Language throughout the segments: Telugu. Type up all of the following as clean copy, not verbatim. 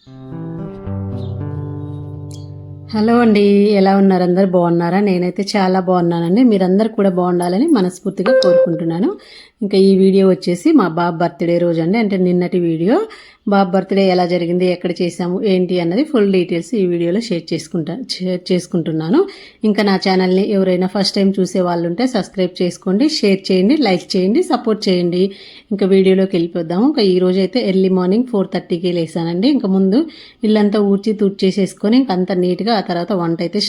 హలో అండి, ఎలా ఉన్నారు? అందరు బాగున్నారా? నేనైతే చాలా బాగున్నానండి. మీరందరూ కూడా బాగుండాలని మనస్ఫూర్తిగా కోరుకుంటున్నాను. ఇంకా ఈ వీడియో వచ్చేసి మా బాబు బర్త్డే రోజు అండి, అంటే నిన్నటి వీడియో. బాబు బర్త్డే ఎలా జరిగింది, ఎక్కడ చేసాము, ఏంటి అన్నది ఫుల్ డీటెయిల్స్ ఈ వీడియోలో షేర్ చేసుకుంటున్నాను. ఇంకా నా ఛానల్ని ఎవరైనా ఫస్ట్ టైం చూసే వాళ్ళు ఉంటే సబ్స్క్రైబ్ చేసుకోండి, షేర్ చేయండి, లైక్ చేయండి, సపోర్ట్ చేయండి. ఇంకా వీడియోలోకి వెళ్ళిపోద్దాము. ఇంకా ఈ రోజు అయితే ఎర్లీ మార్నింగ్ 4:30కి లేసానండి. ఇంకా ముందు ఇల్లంతా ఊడ్చి తుడిచేసేసుకొని ఇంకా అంత నీట్గా ఆ తర్వాత వంట అయితే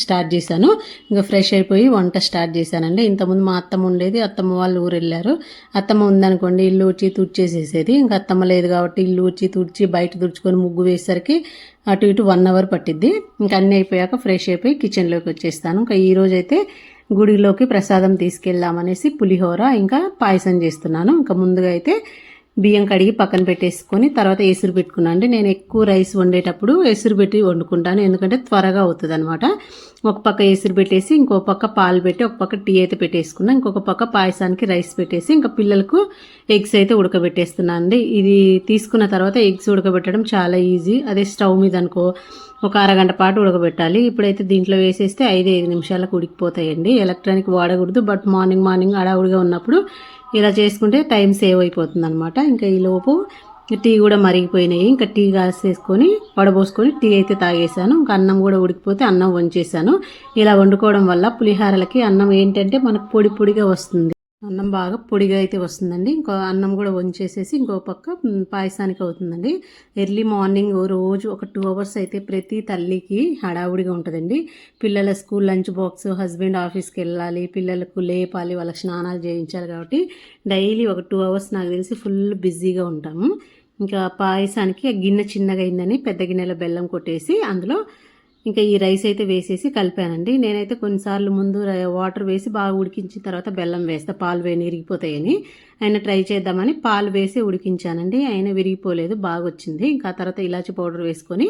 స్టార్ట్ చేశాను. ఇంకా ఫ్రెష్ అయిపోయి వంట స్టార్ట్ చేశానండి. ఇంతకుముందు మా అత్తమ్మ ఉండేది, అత్తమ్మ వాళ్ళు ఊరు వెళ్ళారు. అత్తమ్మ ఉందనుకోండి ఇల్లు ఊడ్చి తుడిచేసేసేది. ఇంకా అత్తమ్మ లేదు కాబట్టి ఇల్లు ఊడ్చి తుడిచి బయట తుడుచుకొని ముగ్గు వేసేసరికి అటు ఇటు 1 అవర్ పట్టిద్ది. ఇంకా అన్నీ అయిపోయాక ఫ్రెష్ అయిపోయి కిచెన్లోకి వచ్చేస్తాను. ఇంకా ఈ రోజు అయితే గుడిలోకి ప్రసాదం తీసుకెళ్దామనేసి పులిహోర ఇంకా పాయసం చేస్తున్నాను. ఇంకా ముందుగా అయితే బియ్యం కడిగి పక్కన పెట్టేసుకొని తర్వాత ఎసురు పెట్టుకున్నాను అండి. నేను ఎక్కువ రైస్ వండేటప్పుడు ఎసురు పెట్టి వండుకుంటాను, ఎందుకంటే త్వరగా అవుతుంది అనమాట. ఒక పక్క ఎసురు పెట్టేసి ఇంకో పక్క పాలు పెట్టి ఒక పక్క టీ అయితే పెట్టేసుకున్నా, ఇంకొక పక్క పాయసానికి రైస్ పెట్టేసి ఇంకా పిల్లలకు ఎగ్స్ అయితే ఉడకబెట్టేస్తున్నాను అండి. ఇది తీసుకున్న తర్వాత ఎగ్స్ ఉడకబెట్టడం చాలా ఈజీ. అదే స్టవ్ మీద అనుకో ఒక అరగంట పాటు ఉడకబెట్టాలి. ఇప్పుడైతే దీంట్లో వేసేస్తే 5 నిమిషాలకు ఉడికిపోతాయండి. ఎలక్ట్రానిక్ వాడకూడదు, బట్ మార్నింగ్ అడావుడిగా ఉన్నప్పుడు ఇలా చేసుకుంటే టైం సేవ్ అయిపోతుంది అనమాట. ఇంకా ఈలోపు టీ కూడా మరిగిపోయినాయి. ఇంకా టీ కాసేసుకొని వడబోసుకొని టీ అయితే తాగేసాను. ఇంకా అన్నం కూడా ఉడికిపోతే అన్నం వంచేసాను. ఇలా వండుకోవడం వల్ల పులిహారలకి అన్నం ఏంటంటే మనకు పొడి పొడిగా వస్తుంది, అన్నం బాగా పొడిగా అయితే వస్తుందండి. ఇంకో అన్నం కూడా వంచేసేసి ఇంకో పక్క పాయసానికి అవుతుందండి. ఎర్లీ మార్నింగ్ రోజు ఒక 2 అవర్స్ అయితే ప్రతి తల్లికి హడావుడిగా ఉంటుందండి. పిల్లల స్కూల్ లంచ్ బాక్స్, హస్బెండ్ ఆఫీస్కి వెళ్ళాలి, పిల్లలకు లేపాలి, వాళ్ళకి స్నానాలు చేయించాలి కాబట్టి డైలీ ఒక 2 అవర్స్ నాకు తెలిసి ఫుల్ బిజీగా ఉంటాము. ఇంకా పాయసానికి గిన్నె చిన్నగా అయిందని పెద్ద గిన్నెలో బెల్లం కొట్టేసి అందులో ఇంకా ఈ రైస్ అయితే వేసేసి కలిపానండి. నేనైతే కొన్నిసార్లు ముందు వాటర్ వేసి బాగా ఉడికించిన తర్వాత బెల్లం వేస్తా, పాలు విరిగిపోతాయని. ఆయన ట్రై చేద్దామని పాలు వేసి ఉడికించానండి. ఆయన విరిగిపోలేదు, బాగా వచ్చింది. ఇంకా తర్వాత ఇలాచి పౌడర్ వేసుకొని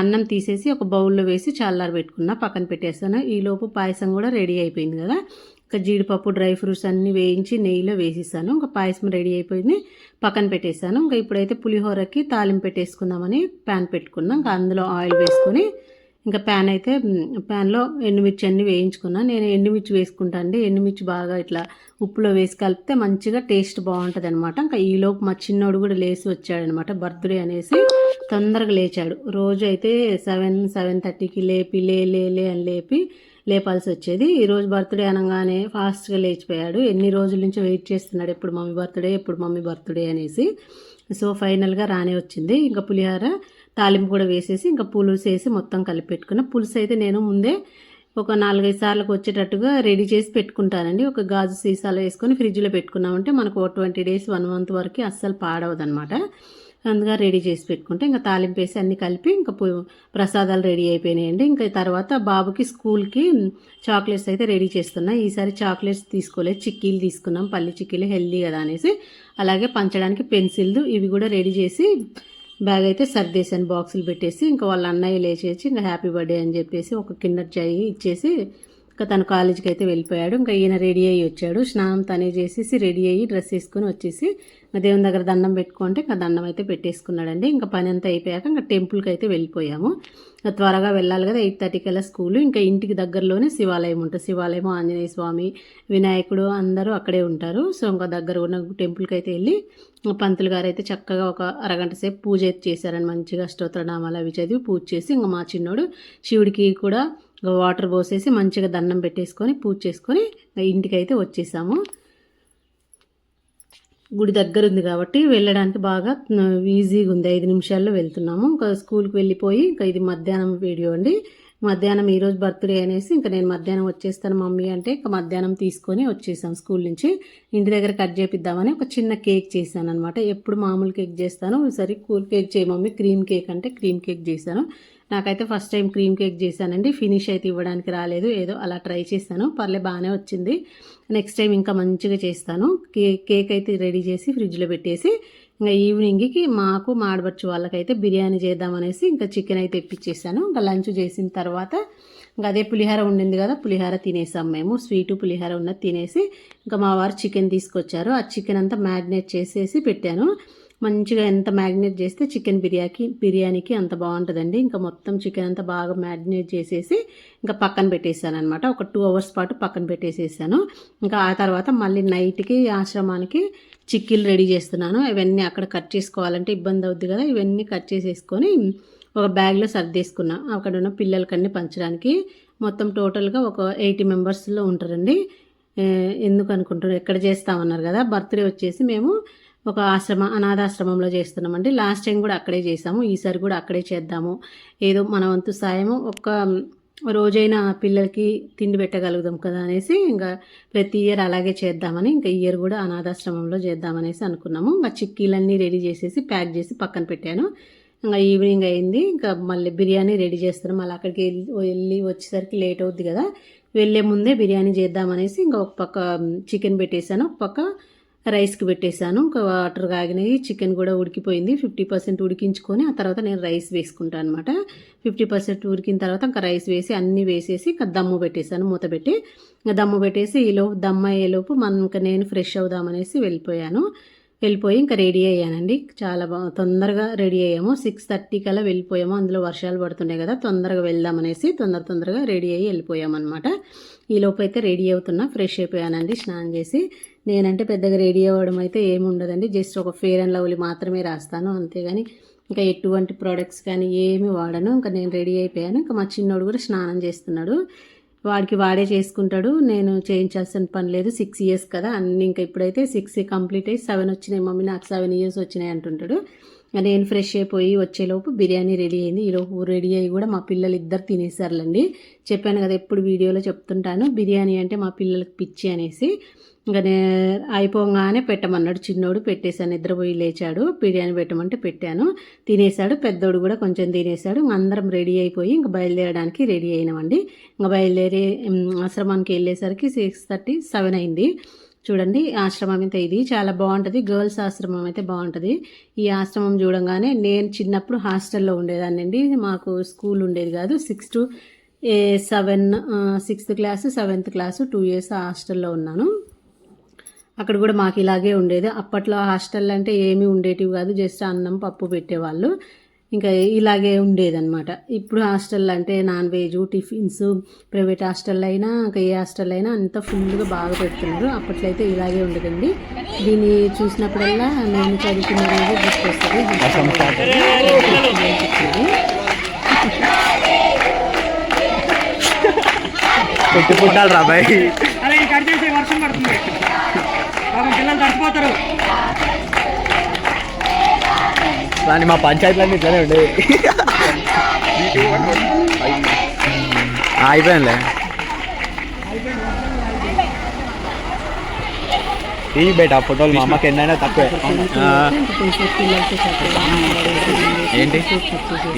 అన్నం తీసేసి ఒక బౌల్లో వేసి చల్లారి పెట్టుకున్నా, పక్కన పెట్టేస్తాను. ఈలోపు పాయసం కూడా రెడీ అయిపోయింది కదా. ఇంకా జీడిపప్పు, డ్రై ఫ్రూట్స్ అన్నీ వేయించి నెయ్యిలో వేసేసాను. ఇంకా పాయసం రెడీ అయిపోయింది, పక్కన పెట్టేశాను. ఇంకా ఇప్పుడైతే పులిహోరకి తాలింపు పెట్టేసుకుందామని ప్యాన్ పెట్టుకున్నాం. ఇంకా అందులో ఆయిల్ వేసుకొని ఇంకా ప్యాన్లో ఎండుమిర్చి అన్నీ వేయించుకున్నాను. నేను ఎండుమిర్చి వేసుకుంటాను అండి. ఎండుమిర్చి బాగా ఇట్లా ఉప్పులో వేసి కలిపితే మంచిగా టేస్ట్ బాగుంటుంది అనమాట. ఇంకా ఈలోపు మా చిన్నోడు కూడా లేచి వచ్చాడనమాట, బర్త్డే అనేసి తొందరగా లేచాడు. రోజు అయితే 7-7:30కి లేపి లే అని లేపాల్సి వచ్చేది. ఈరోజు బర్త్డే అనగానే ఫాస్ట్గా లేచిపోయాడు. ఎన్ని రోజుల నుంచి వెయిట్ చేస్తున్నాడు, ఎప్పుడు మమ్మీ బర్త్డే అనేసి. సో ఫైనల్గా రానే వచ్చింది. ఇంకా పులిహోర తాలింపు కూడా వేసేసి ఇంకా పులుసు వేసి మొత్తం కలిపి పెట్టుకున్న. పులుసు అయితే నేను ముందే ఒక 4-5 సార్లకు వచ్చేటట్టుగా రెడీ చేసి పెట్టుకుంటానండి. ఒక గాజు సీసాలో వేసుకొని ఫ్రిడ్జ్లో పెట్టుకున్నామంటే మనకు 20 డేస్ 1 మంత్ వరకు అస్సలు పాడవదు అనమాట. అందుగా రెడీ చేసి పెట్టుకుంటే ఇంకా తాలింపు వేసి అన్నీ కలిపి ఇంకా ప్రసాదాలు రెడీ అయిపోయినాయండి. ఇంకా తర్వాత బాబుకి స్కూల్కి చాక్లెట్స్ అయితే రెడీ చేస్తున్నా. ఈసారి చాక్లెట్స్ తీసుకోలేదు, చిక్కీలు తీసుకున్నాం, పల్లి చిక్కీలు హెల్దీ కదా అనేసి. అలాగే పంచడానికి పెన్సిల్లు ఇవి కూడా రెడీ చేసి బ్యాగ్ అయితే సర్దేశాను, బాక్సులు పెట్టేసి. ఇంకా వాళ్ళ అన్నయ్య లేచేసి ఇంకా హ్యాపీ బర్త్డే అని చెప్పేసి ఒక కిండర్ జాయ్ ఇచ్చేసి ఇంకా తను కాలేజీకి అయితే వెళ్ళిపోయాడు. ఇంకా ఈయన రెడీ అయ్యి వచ్చాడు, స్నానం తనే చేసేసి రెడీ అయ్యి డ్రెస్ వేసుకొని వచ్చేసి దేవుని దగ్గర దండం పెట్టుకుంటే ఇంకా దండం అయితే పెట్టేసుకున్నాడండి. ఇంకా పని అంతా అయిపోయాక ఇంకా టెంపుల్కి అయితే వెళ్ళిపోయాము. త్వరగా వెళ్ళాలి కదా, 8:30 కల్లా స్కూలు. ఇంకా ఇంటికి దగ్గరలోనే శివాలయం ఉంటుంది. శివాలయం, ఆంజనేయ స్వామి, వినాయకుడు అందరూ అక్కడే ఉంటారు. సో ఇంకా దగ్గర ఉన్న టెంపుల్కి అయితే వెళ్ళి పంతులు గారు అయితే చక్కగా ఒక అరగంట సేపు పూజ అయితే చేశారని, మంచిగా స్తోత్రనామాలు అవి చదివి పూజ చేసి ఇంకా మా చిన్నోడు శివుడికి కూడా వాటర్ పోసేసి మంచిగా దండం పెట్టేసుకొని పూజ చేసుకొని ఇంటికి అయితే వచ్చేసాము. గుడి దగ్గర ఉంది కాబట్టి వెళ్ళడానికి బాగా ఈజీగా ఉంది, 5 నిమిషాల్లో వెళ్తున్నాము. ఇంకా స్కూల్కి వెళ్ళిపోయి ఇంకా ఇది మధ్యాహ్నం వీడియో అండి. మధ్యాహ్నం ఈరోజు బర్త్డే అనేసి ఇంకా నేను మధ్యాహ్నం వచ్చేస్తాను మమ్మీ అంటే ఇంకా మధ్యాహ్నం తీసుకొని వచ్చేసాం స్కూల్ నుంచి. ఇంటి దగ్గర కట్ చేపిద్దామని ఒక చిన్న కేక్ చేశాను అనమాట. ఎప్పుడు మామూలు కేక్ చేస్తాను, ఈసారి కూల్ కేక్ చేయి మమ్మీ, క్రీమ్ కేక్ అంటే క్రీమ్ కేక్ చేశాను. నాకైతే ఫస్ట్ టైం క్రీమ్ కేక్ చేశానండి. ఫినిష్ అయితే ఇవ్వడానికి రాలేదు, ఏదో అలా ట్రై చేశాను, బాగానే వచ్చింది. నెక్స్ట్ టైం ఇంకా మంచిగా చేస్తాను. కేక్ అయితే రెడీ చేసి ఫ్రిడ్జ్లో పెట్టేసి ఇంకా ఈవినింగ్కి మాకు మా ఆడబడుచు వాళ్ళకైతే బిర్యానీ చేద్దామనేసి ఇంకా చికెన్ అయితే ఇప్పించేసాను. ఇంకా లంచ్ చేసిన తర్వాత ఇంకా అదే పులిహార ఉండింది కదా, పులిహార తినేసాం మేము. స్వీటు పులిహార ఉన్నది తినేసి ఇంకా మా వారు చికెన్ తీసుకొచ్చారు. ఆ చికెన్ అంతా మ్యారినేట్ చేసేసి పెట్టాను. మంచిగా ఎంత మ్యాగ్నేట్ చేస్తే చికెన్ బిర్యానీకి అంత బాగుంటుందండి. ఇంకా మొత్తం చికెన్ అంతా బాగా మ్యాగ్నేట్ చేసేసి ఇంకా పక్కన పెట్టేసాను అనమాట. ఒక 2 అవర్స్ పాటు పక్కన పెట్టేసేసాను. ఇంకా ఆ తర్వాత మళ్ళీ నైట్కి ఆశ్రమానికి చిక్కీలు రెడీ చేస్తున్నాను. ఇవన్నీ అక్కడ కట్ చేసుకోవాలంటే ఇబ్బంది అవుద్ది కదా, ఇవన్నీ కట్ చేసేసుకొని ఒక బ్యాగ్లో సర్దేసుకున్నా అక్కడ ఉన్న పిల్లలకన్నీ పంచడానికి. మొత్తం టోటల్గా ఒక 80 మెంబర్స్లో ఉంటారండి. ఎందుకు అనుకుంటారు, ఎక్కడ చేస్తామన్నారు కదా. బర్త్డే వచ్చేసి మేము ఒక అనాథాశ్రమంలో చేస్తున్నామండి. లాస్ట్ టైం కూడా అక్కడే చేసాము, ఈసారి కూడా అక్కడే చేద్దాము. ఏదో మన వంతు సాయము ఒక్క రోజైనా పిల్లలకి తిండి పెట్టగలుగుదాం కదా అనేసి ఇంకా ప్రతి ఇయర్ అలాగే చేద్దామని ఇంకా ఇయర్ కూడా అనాథాశ్రమంలో చేద్దామనేసి అనుకున్నాము. ఇంకా చిక్కీలన్నీ రెడీ చేసేసి ప్యాక్ చేసి పక్కన పెట్టాను. ఇంకా ఈవినింగ్ అయింది, ఇంకా మళ్ళీ బిర్యానీ రెడీ చేస్తున్నాం. మళ్ళీ అక్కడికి వెళ్ళి వచ్చేసరికి లేట్ అవుద్ది కదా, వెళ్ళే ముందే బిర్యానీ చేద్దామనేసి ఇంకా ఒక పక్క చికెన్ పెట్టేశాను, ఒక పక్క రైస్కి పెట్టేశాను. ఇంకా వాటర్ కాగినాయి, చికెన్ కూడా ఉడికిపోయింది. 50% ఉడికించుకొని ఆ తర్వాత నేను రైస్ వేసుకుంటాను అనమాట. 50% ఉడికిన తర్వాత ఇంకా రైస్ వేసి అన్నీ వేసేసి ఇంకా దమ్ము పెట్టేశాను, మూత పెట్టి. ఇంకా దమ్ము పెట్టేసి ఈలోపు దమ్ము అయ్యేలోపు ఇంకా నేను ఫ్రెష్ అవుదామనేసి వెళ్ళిపోయి ఇంకా రెడీ అయ్యానండి. చాలా తొందరగా రెడీ అయ్యాము. 6:30 కల్లా వెళ్ళిపోయాము. అందులో వర్షాలు పడుతున్నాయి కదా, తొందరగా వెళ్దామనేసి తొందరగా రెడీ అయ్యి వెళ్ళిపోయామన్నమాట. ఈలోపు అయితే రెడీ అవుతున్నా, ఫ్రెష్ అయిపోయానండి స్నానం చేసి. నేనంటే పెద్దగా రెడీ అవ్వడం అయితే ఏమి ఉండదండి, జస్ట్ ఒక ఫెయిర్ అండ్ లవ్లీ మాత్రమే రాస్తాను, అంతేగాని ఇంకా ఎటువంటి ప్రోడక్ట్స్ కానీ ఏమి వాడను. ఇంకా నేను రెడీ అయిపోయాను. ఇంకా మా చిన్నోడు కూడా స్నానం చేస్తున్నాడు, వాడికి వాడే చేసుకుంటాడు, నేను చేయించాల్సిన పని లేదు. 6 ఇయర్స్ కదా అన్ని. ఇంకా ఇప్పుడైతే 6 కంప్లీట్ అయ్యి 7 వచ్చినాయి, మమ్మీ నాకు 7 ఇయర్స్ వచ్చినాయి అంటుంటాడు. నేను ఫ్రెష్ అయిపోయి వచ్చేలోపు బిర్యానీ రెడీ అయింది. ఈలోపు రెడీ అయ్యి కూడా మా పిల్లలు ఇద్దరు తినేసారులండి. చెప్పాను కదా, ఎప్పుడు వీడియోలో చెప్తుంటాను బిర్యానీ అంటే మా పిల్లలకి పిచ్చి అనేసి. ఇంకా అయిపోగానే పెట్టమన్నాడు చిన్నోడు, పెట్టేశాను. నిద్రపోయి లేచాడు, బిర్యానీ పెట్టమంటే పెట్టాను, తినేశాడు. పెద్దోడు కూడా కొంచెం తినేశాడు. అందరం రెడీ అయిపోయి ఇంకా బయలుదేరడానికి రెడీ అయినామండి. ఇంకా బయలుదేరి ఆశ్రమానికి వెళ్ళేసరికి 6:30, 7 అయింది. చూడండి ఆశ్రమం అయితే ఇది చాలా బాగుంటుంది, గర్ల్స్ ఆశ్రమం అయితే బాగుంటుంది. ఈ ఆశ్రమం చూడంగానే నేను చిన్నప్పుడు హాస్టల్లో ఉండేదాన్ని అండి, మాకు స్కూల్ ఉండేది కాదు. 6 to 7, 6th class 7th class 2 years హాస్టల్లో ఉన్నాను. అక్కడ కూడా మాకు ఇలాగే ఉండేది. అప్పట్లో హాస్టల్ అంటే ఏమీ ఉండేటివి కాదు, జస్ట్ అన్నం పప్పు పెట్టేవాళ్ళు, ఇంకా ఇలాగే ఉండేదన్నమాట. ఇప్పుడు హాస్టల్ అంటే non veg tiffins, private hostel అయినా ఇంకా ఏ హాస్టల్ అయినా అంత ఫుల్గా బాగా పెడుతున్నారు. అప్పట్లో అయితే ఇలాగే ఉండదండి. దీన్ని చూసినప్పుడల్లా నేను చదువుకున్న రోజు గుర్తొస్తుంది. కానీ మా పంచాయతీలన్నీ ఇట్లానే ఉండేవి. అయిపోయానులే. ఈ బయట ఫోటోలు మా అమ్మకి ఎన్నైనా తక్కువే. ఏంటి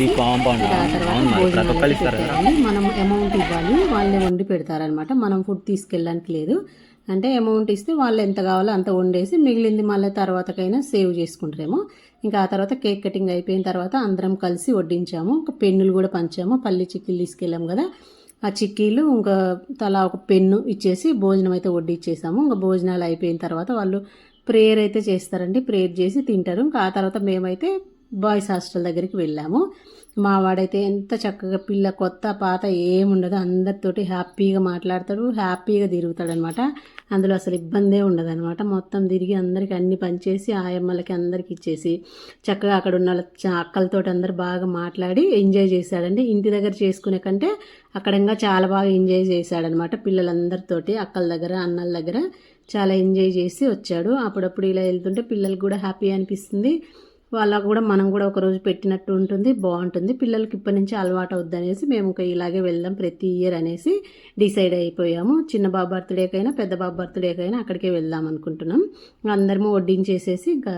ఈ కాంపౌండ్ ప్రతి ఒక్కరు ఇస్తారు, మనం అమౌంట్ ఇవ్వాలి, వాళ్ళే వండి పెడతారనమాట. మనం ఫుడ్ తీసుకెళ్ళడానికి లేదు, అంటే అమౌంట్ ఇస్తే వాళ్ళు ఎంత కావాలో అంత వండేసి మిగిలింది మళ్ళీ తర్వాతకైనా సేవ్ చేసుకుంటారేమో. ఇంకా ఆ తర్వాత కేక్ కటింగ్ అయిపోయిన తర్వాత అందరం కలిసి వడ్డించాము. ఇంకా పెన్నులు కూడా పంచాము, పల్లి చిక్కీలు తీసుకెళ్ళాము కదా, ఆ చిక్కీలు ఇంకా తలా ఒక పెన్ను ఇచ్చేసి భోజనం అయితే వడ్డిచ్చేసాము. ఇంకా భోజనాలు అయిపోయిన తర్వాత వాళ్ళు ప్రేయర్ అయితే చేస్తారండి, ప్రేయర్ చేసి తింటారు. ఇంకా ఆ తర్వాత మేమైతే బాయ్స్ హాస్టల్ దగ్గరికి వెళ్ళాము. మా వాడైతే ఎంత చక్కగా పిల్ల కొత్త పాత ఏముండదు, అందరితోటి హ్యాపీగా మాట్లాడతాడు, హ్యాపీగా తిరుగుతాడు అనమాట. అందులో అసలు ఇబ్బందే ఉండదు అనమాట. మొత్తం తిరిగి అందరికీ అన్ని పనిచేసి ఆయమ్మలకి అందరికి ఇచ్చేసి చక్కగా అక్కడ ఉన్న అక్కలతోటి అందరు బాగా మాట్లాడి ఎంజాయ్ చేశాడండి. ఇంటి దగ్గర చేసుకునే కంటే అక్కడ ఇంకా చాలా బాగా ఎంజాయ్ చేశాడనమాట. పిల్లలందరితోటి అక్కల దగ్గర అన్నల దగ్గర చాలా ఎంజాయ్ చేసి వచ్చాడు. అప్పుడప్పుడు ఇలా వెళ్తుంటే పిల్లలకు కూడా హ్యాపీ అనిపిస్తుంది, వాళ్ళకు కూడా మనం కూడా ఒకరోజు పెట్టినట్టు ఉంటుంది, బాగుంటుంది. పిల్లలకి ఇప్పటి నుంచి అలవాటు అవుద్ది అనేసి మేము ఇంకా ఇలాగే వెళ్దాం ప్రతి ఇయర్ అనేసి డిసైడ్ అయిపోయాము. చిన్న బాబు బర్త్డేకైనా పెద్ద బాబు బర్త్డేకైనా అక్కడికే వెళ్దాం అనుకుంటున్నాం. అందరము వడ్డించేసేసి ఇంకా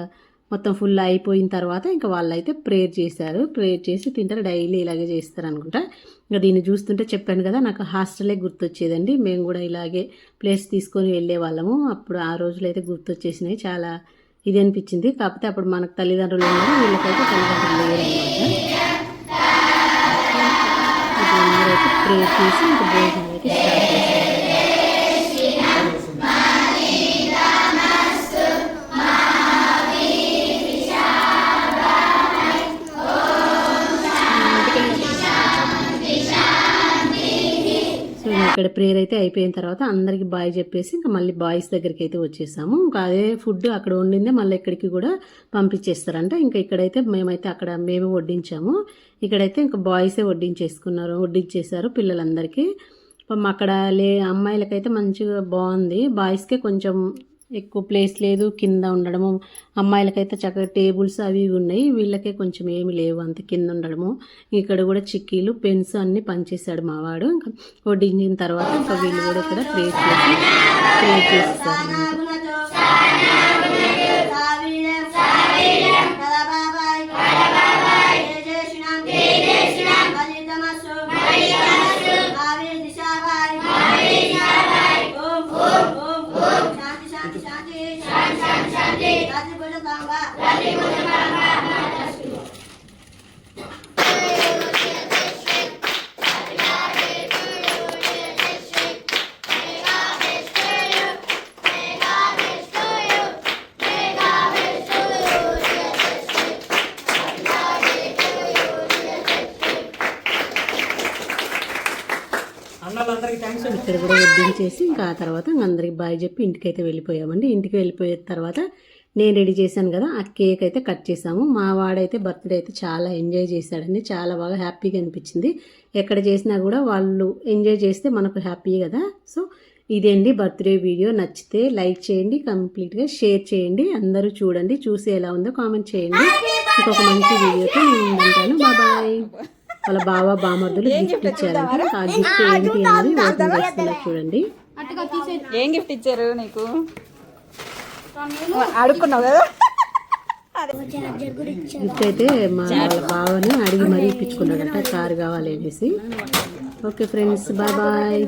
మొత్తం ఫుల్ అయిపోయిన తర్వాత ఇంకా వాళ్ళైతే ప్రేయర్ చేశారు, ప్రేయర్ చేసి తింటారు. డైలీ ఇలాగే చేస్తారు అనుకుంటా. ఇంకా దీన్ని చూస్తుంటే చెప్పాను కదా, నాకు హాస్టలే గుర్తొచ్చేదండి. మేము కూడా ఇలాగే ప్లేస్ తీసుకొని వెళ్ళే వాళ్ళము. అప్పుడు ఆ రోజులు అయితే గుర్తొచ్చేసినాయి, చాలా ఇది అనిపించింది. కాకపోతే అప్పుడు మనకు తల్లిదండ్రులు ఉన్నారు, వీళ్ళకైతే తల్లిదండ్రులు లేరనమాట. అందరైతే ప్రేయర్ చేసి ఇంకా భోజనం అయితే స్టార్ట్ చేశారు. ఇక్కడ ప్రేయర్ అయితే అయిపోయిన తర్వాత అందరికి బాయ్ చెప్పేసి ఇంకా మళ్ళీ బాయ్స్ దగ్గరికి అయితే వచ్చేసాము. ఇంకా అదే ఫుడ్ అక్కడ వండిందే మళ్ళీ ఇక్కడికి కూడా పంపించేస్తారంట. ఇంకా ఇక్కడైతే మేమైతే అక్కడ మేము వడ్డించాము. ఇక్కడైతే ఇంకా బాయ్సే వడ్డించేశారు పిల్లలందరికీ. అక్కడ అమ్మాయిలకైతే మంచిగా బాగుంది, బాయ్స్కే కొంచెం ఎక్కువ ప్లేస్ లేదు, కింద ఉండడము. అమ్మాయిలకైతే చక్కగా టేబుల్స్ అవి ఇవి ఉన్నాయి, వీళ్ళకే కొంచెం ఏమి లేవు అంత కింద ఉండడము. ఇక్కడ కూడా చిక్కీలు పెన్స్ అన్నీ పనిచేశాడు మావాడు. ఇంకా వడ్డించిన తర్వాత ఇంకా వీళ్ళు కూడా ఇక్కడ ప్రే చేసేసారు. ఇక్కడ కూడా వడ్డించేసి ఇంకా ఆ తర్వాత అందరికి బాయ్ చెప్పి ఇంటికైతే వెళ్ళిపోయామండి. ఇంటికి వెళ్ళిపోయిన తర్వాత నేను రెడీ చేశాను కదా, ఆ కేక్ అయితే కట్ చేసాము. మా వాడైతే బర్త్డే అయితే చాలా ఎంజాయ్ చేశాడండి, చాలా బాగా హ్యాపీగా అనిపించింది. ఎక్కడ చేసినా కూడా వాళ్ళు ఎంజాయ్ చేస్తే మనకు హ్యాపీ కదా. సో ఇదేండి బర్త్డే వీడియో. నచ్చితే లైక్ చేయండి, కంప్లీట్గా షేర్ చేయండి, అందరూ చూడండి, చూసి ఎలా ఉందో కామెంట్ చేయండి. ఇంకొక మంచి వీడియోతో నేను ఉంటాను. బాయ్. వాళ్ళ బామర్దులు గిఫ్ట్ ఇచ్చారంట. ఆ గిఫ్ట్ ఏంటి అనేది ఓపెన్ చేస్తున్నారు చూడండి. ఏం గిఫ్ట్ ఇచ్చారు నీకు? అడుక్కున్నావు కదా. గిఫ్ట్ అయితే వాళ్ళ బావని అడిగి మరీ ఇప్పించుకున్నాడంట, కారు కావాలి అనేసి. Okay friends, bye.